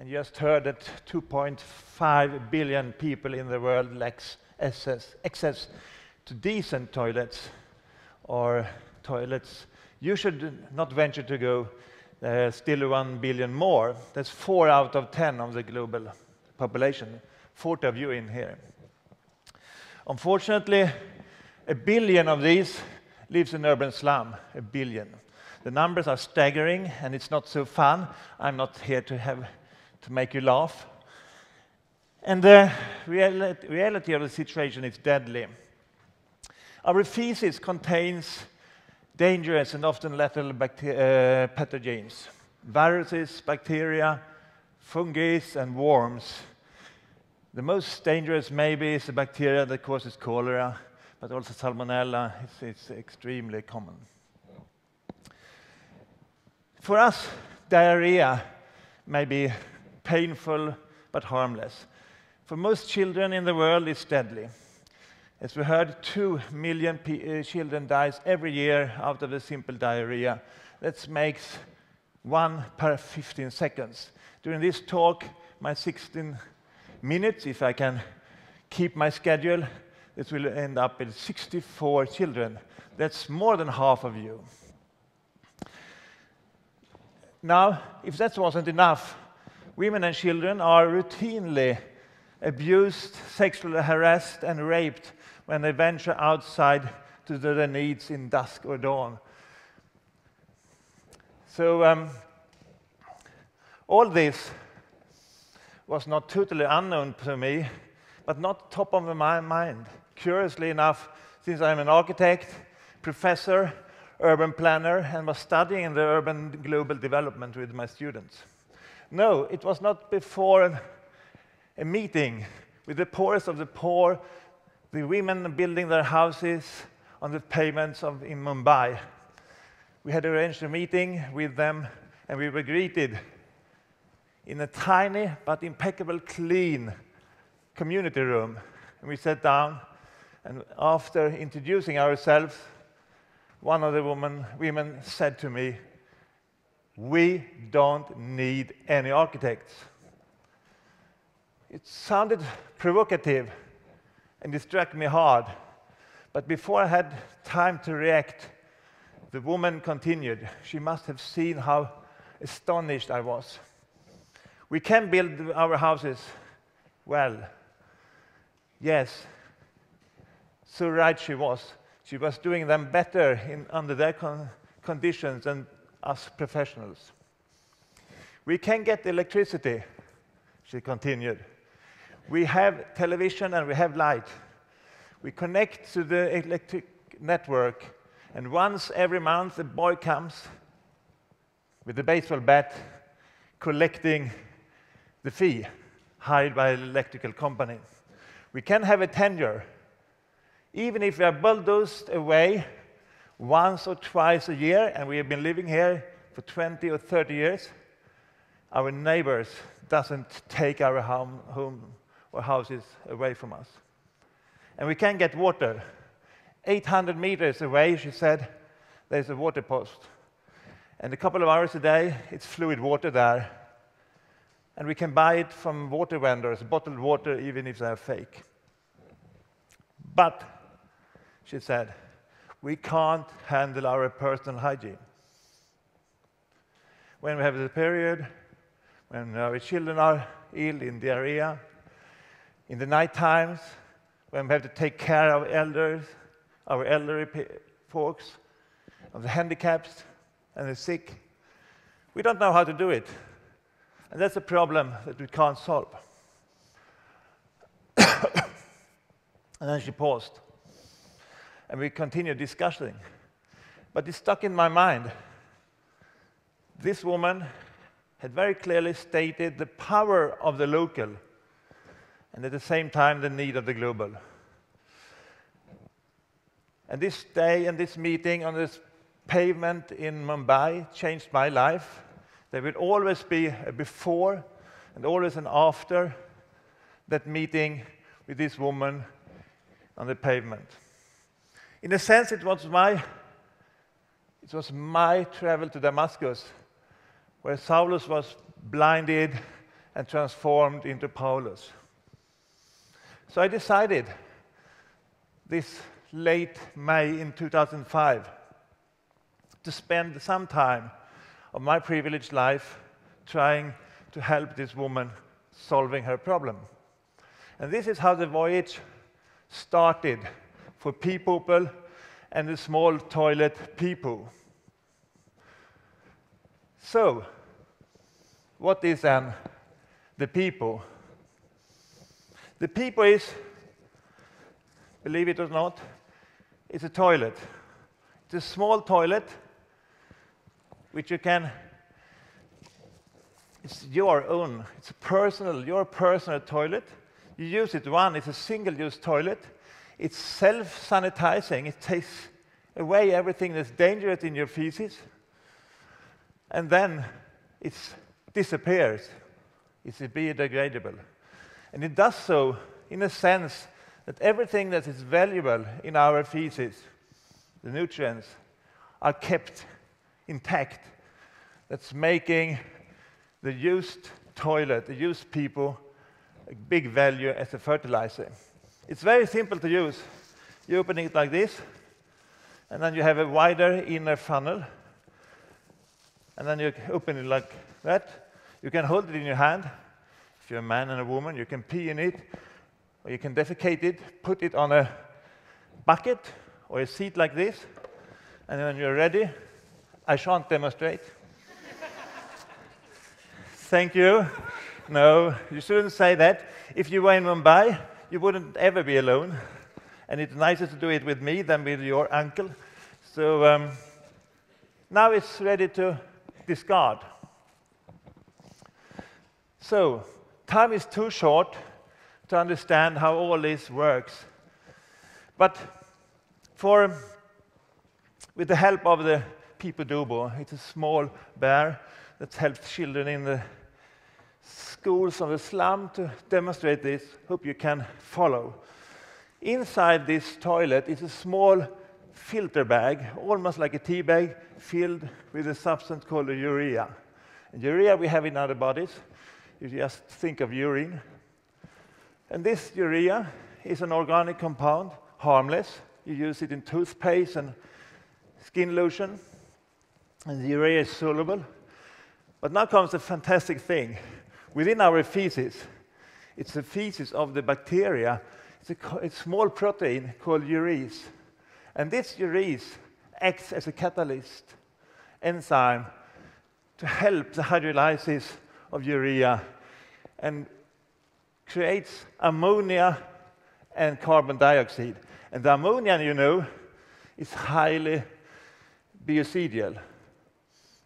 And you just heard that 2.5 billion people in the world lacks access to decent toilets or toilets. You should not venture to go. There are still 1 billion more. That's 4 out of 10 of the global population. 40 of you in here. Unfortunately, 1 billion of these lives in urban slum. 1 billion. The numbers are staggering, and it's not so fun. I'm not here to make you laugh. And the reality of the situation is deadly. Our feces contains dangerous and often lethal pathogens. Viruses, bacteria, fungi, and worms. The most dangerous maybe is the bacteria that causes cholera, but also salmonella is extremely common. For us, diarrhea may be painful but harmless. For most children in the world, it's deadly. As we heard, 2 million children die every year out of the simple diarrhea. That makes 1 per 15 seconds. During this talk, my 16 minutes, if I can keep my schedule, it will end up with 64 children. That's more than half of you. Now, if that wasn't enough, women and children are routinely abused, sexually harassed, and raped when they venture outside to do their needs in dusk or dawn. So all this was not totally unknown to me, but not top of my mind. Curiously enough, since I'm an architect, professor, urban planner, and was studying the urban global development with my students. No, it was not before a meeting with the poorest of the poor, the women building their houses on the pavements in Mumbai. We had arranged a meeting with them, and we were greeted in a tiny but impeccable clean community room. And we sat down, and after introducing ourselves, one of the women said to me, "We don't need any architects." It sounded provocative, and it struck me hard. But before I had time to react, the woman continued. She must have seen how astonished I was. "We can build our houses well." Yes, so right she was. She was doing them better under their conditions than us professionals. "We can get electricity," she continued. "We have television and we have light. We connect to the electric network, and once every month a boy comes with a baseball bat collecting the fee hired by the electrical company. We can have a tenure. Even if we are bulldozed away once or twice a year, and we have been living here for 20 or 30 years, our neighbors doesn't take our home or houses away from us. And we can get water. 800 meters away, she said, there's a water post. And a couple of hours a day, it's fluid water there. And we can buy it from water vendors, bottled water, even if they're fake. But, she said, we can't handle our personal hygiene. When we have the period, when our children are ill in diarrhea, in the night times, when we have to take care of our elderly folks, of the handicapped and the sick, we don't know how to do it. And that's a problem that we can't solve. And then she paused. And we continued discussing. But it stuck in my mind. This woman had very clearly stated the power of the local, and at the same time the need of the global. And this day and this meeting on this pavement in Mumbai changed my life. There will always be a before and always an after that meeting with this woman on the pavement. In a sense, it was my travel to Damascus, where Saulus was blinded and transformed into Paulus. So I decided this late May in 2005 to spend some time of my privileged life trying to help this woman solving her problem. And this is how the voyage started for Peepoo and the small toilet Peepoo. So, what is then the Peepoo? The Peepoo is, believe it or not, it's a toilet. It's a small toilet which you can, it's your own, it's your personal toilet. You use it once, it's a single-use toilet. It's self-sanitizing, it takes away everything that's dangerous in your feces, and then it disappears. It's biodegradable. And it does so in a sense that everything that is valuable in our feces, the nutrients, are kept intact. That's making the used toilet, the used Peepoo, a big value as a fertilizer. It's very simple to use. You open it like this, and then you have a wider inner funnel, and then you open it like that. You can hold it in your hand. If you're a man and a woman, you can pee in it, or you can defecate it, put it on a bucket or a seat like this, and when you're ready, I shan't demonstrate. Thank you. No, you shouldn't say that. If you were in Mumbai, you wouldn't ever be alone. And it's nicer to do it with me than with your uncle. So now it's ready to discard. So time is too short to understand how all this works. But with the help of the Peepoo, it's a small bear that helps children in the schools of the slum to demonstrate this. Hope you can follow. Inside this toilet is a small filter bag, almost like a tea bag, filled with a substance called urea. And urea we have in other bodies. You just think of urine. And this urea is an organic compound, harmless. You use it in toothpaste and skin lotion. And the urea is soluble. But now comes the fantastic thing. Within our feces, it's the feces of the bacteria. It's a small protein called urease. And this urease acts as a catalyst enzyme to help the hydrolysis of urea and creates ammonia and carbon dioxide. And the ammonia, you know, is highly biocidal.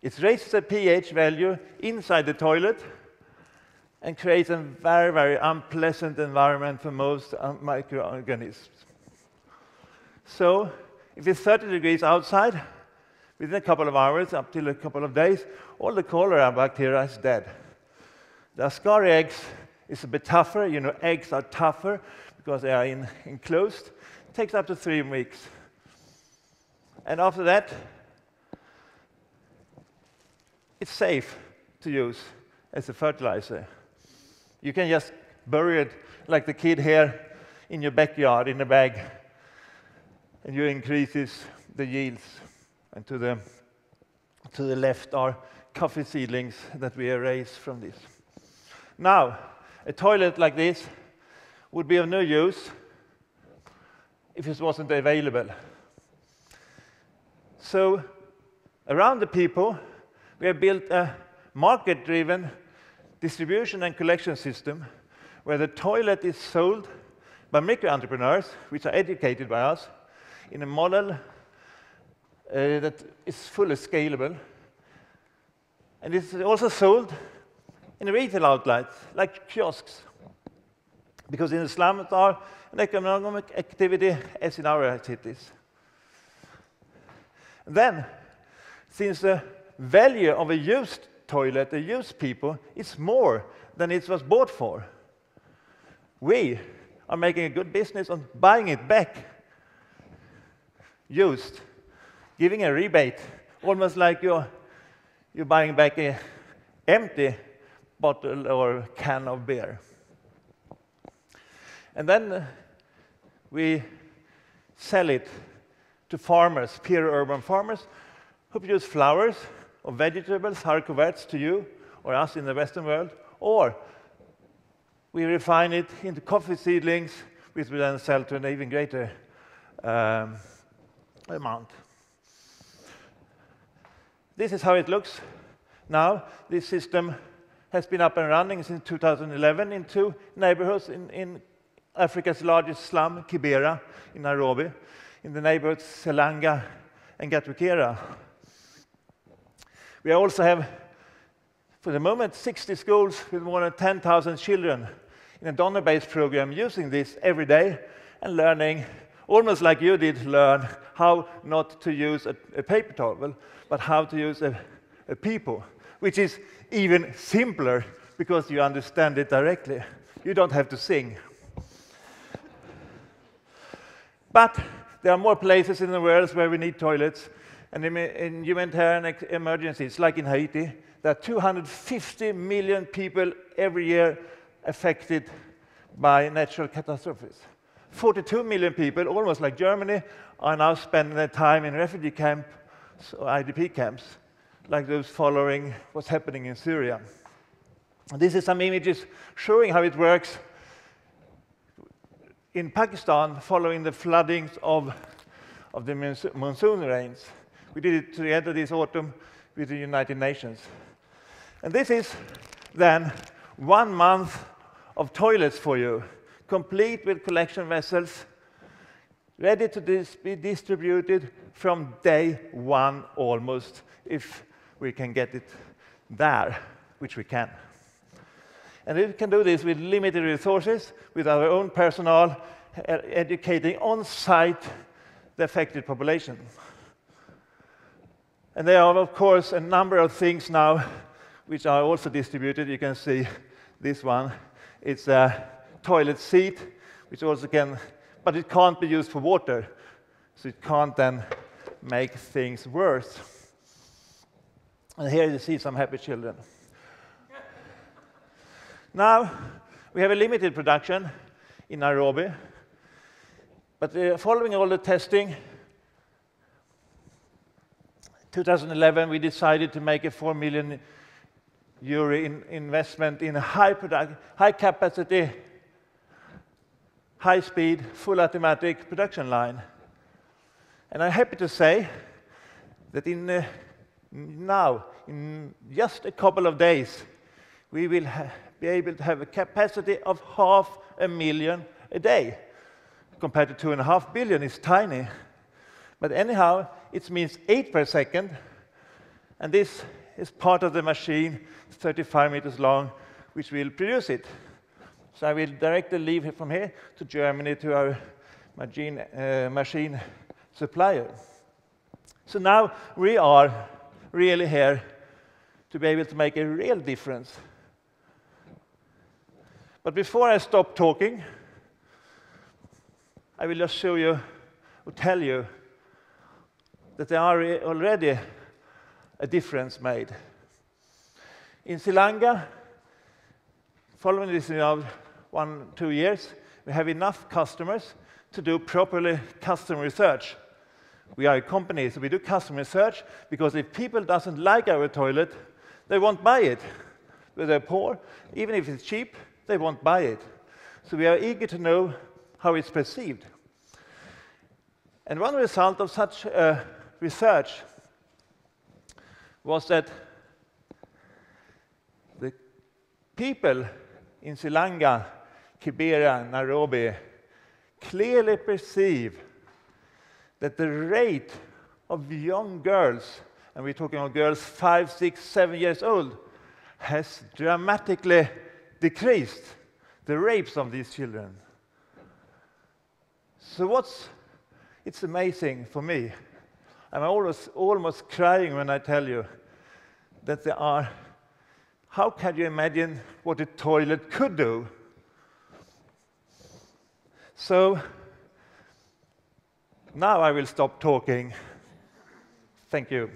It raises the pH value inside the toilet and creates a very, very unpleasant environment for most microorganisms. So, if it's 30 degrees outside, within a couple of hours, up till a couple of days, all the cholera bacteria is dead. The Ascaris eggs is a bit tougher. You know, eggs are tougher because they are enclosed. It takes up to 3 weeks. And after that, it's safe to use as a fertilizer. You can just bury it like the kid here in your backyard in a bag, and you increases the yields. And to the left are coffee seedlings that we erase from this. Now, a toilet like this would be of no use if it wasn't available. So, around the Peepoo, we have built a market-driven distribution and collection system where the toilet is sold by micro-entrepreneurs, which are educated by us, in a model that is fully scalable. And it's also sold in retail outlets, like kiosks, because in the slums are an economic activity as in our cities. Then, since the value of a used toilet, a used Peepoo, is more than it was bought for, we are making a good business on buying it back, used, giving a rebate, almost like you're buying back an empty bottle or can of beer. And then we sell it to farmers, pure urban farmers, who produce flowers or vegetables, haricots to you or us in the Western world, or we refine it into coffee seedlings, which we then sell to an even greater amount. This is how it looks now. This system has been up and running since 2011 in 2 neighborhoods in Africa's largest slum, Kibera, in Nairobi, in the neighborhoods Selanga and Gatwekera. We also have, for the moment, 60 schools with more than 10,000 children in a donor-based program using this every day and learning, almost like you did learn, how not to use a paper towel, but how to use a Peepoo, which is even simpler because you understand it directly. You don't have to sing. But there are more places in the world where we need toilets, and in humanitarian emergencies, like in Haiti, there are 250 million people every year affected by natural catastrophes. 42 million people, almost like Germany, are now spending their time in refugee camps or IDP camps, like those following what's happening in Syria. And this is some images showing how it works in Pakistan following the floodings of the monsoon rains. We did it together this autumn with the United Nations. And this is then 1 month of toilets for you, complete with collection vessels, ready to be distributed from day 1 almost, if we can get it there, which we can. And we can do this with limited resources, with our own personnel, educating on-site the affected population. And there are, of course, a number of things now which are also distributed. You can see this one. It's a toilet seat, which also can, but it can't be used for water, so it can't then make things worse. And here you see some happy children. Now, we have a limited production in Nairobi, but following all the testing, 2011 we decided to make a €4 million investment in a high capacity, high speed, full automatic production line. And I'm happy to say that now, in just a couple of days, we will be able to have a capacity of 500,000 a day. Compared to 2.5 billion, it's tiny. But anyhow, it means 8 per second, and this is part of the machine, 35 meters long, which will produce it. So I will directly leave from here to Germany to our machine supplier. So now we are really here to be able to make a real difference. But before I stop talking, I will just show you, or tell you, that there are already a difference made. In Sri Lanka, following this 1-2 years, we have enough customers to do properly customer research. We are a company, so we do customer research, because if people doesn't like our toilet, they won't buy it. Whether they're poor, even if it's cheap, they won't buy it. So we are eager to know how it's perceived. And one result of such research was that the people in Sri Lanka, Kibera, Nairobi, clearly perceive that the rate of young girls, and we're talking about girls 5, 6, 7 years old, has dramatically decreased, the rapes of these children. So it's amazing for me. I'm almost crying when I tell you that there are, how can you imagine what a toilet could do? So now I will stop talking. Thank you.